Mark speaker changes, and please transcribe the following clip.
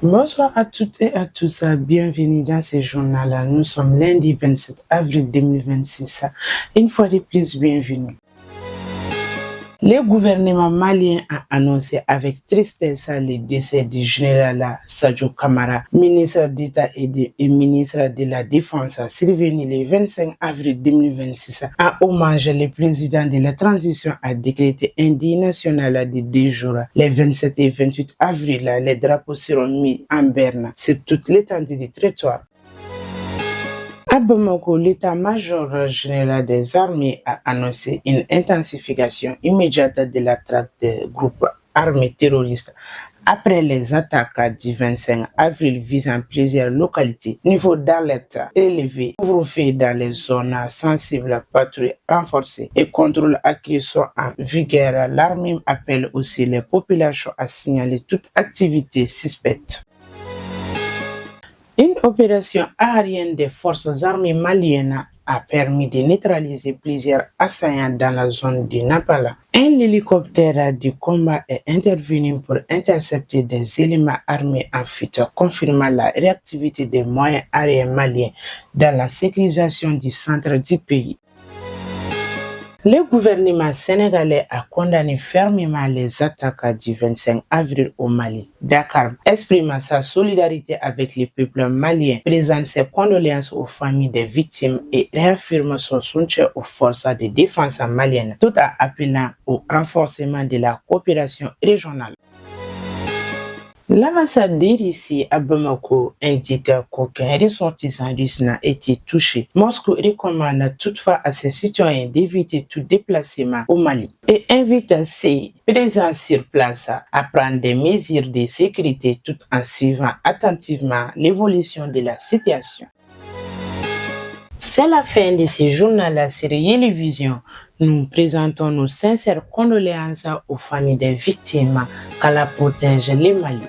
Speaker 1: Bonsoir à toutes et à tous, bienvenue dans ce journal. Nous sommes lundi 27 avril 2026. Une fois de plus, bienvenue. Le gouvernement malien a annoncé avec tristesse le décès du général Sadio Kamara, ministre d'État et ministre de la Défense, survenu le 25 avril 2026. En hommage, le président de la transition a décrété un deuil national de 2 jours. Les 27 et 28 avril, les drapeaux seront mis en berne sur toute l'étendue du territoire. À Bamako, l'état-major général des armées a annoncé une intensification immédiate de la traque des groupes armés terroristes après les attaques du 25 avril visant plusieurs localités. Niveau d'alerte élevé, couvre-feu dans les zones sensibles, patrouilles renforcées et contrôles accrus sont en vigueur. L'armée appelle aussi les populations à signaler toute activité suspecte. Une opération aérienne des forces armées maliennes a permis de neutraliser plusieurs assaillants dans la zone de Napala. Un hélicoptère du combat est intervenu pour intercepter des éléments armés en fuite, confirmant la réactivité des moyens aériens maliens dans la sécurisation du centre du pays. Le gouvernement sénégalais a condamné fermement les attaques du 25 avril au Mali. Dakar exprime sa solidarité avec le peuple malien, présente ses condoléances aux familles des victimes et réaffirme son soutien aux forces de défense maliennes, tout en appelant au renforcement de la coopération régionale. L'ambassade de Russie à Bamako indique qu'aucun ressortissant russe n'a été touché. Moscou recommande toutefois à ses citoyens d'éviter tout déplacement au Mali et invite ses présents sur place à prendre des mesures de sécurité tout en suivant attentivement l'évolution de la situation. C'est la fin de ce journal sur Yélévision. Nous présentons nos sincères condoléances aux familles des victimes. Qu'Allah protège les Mali.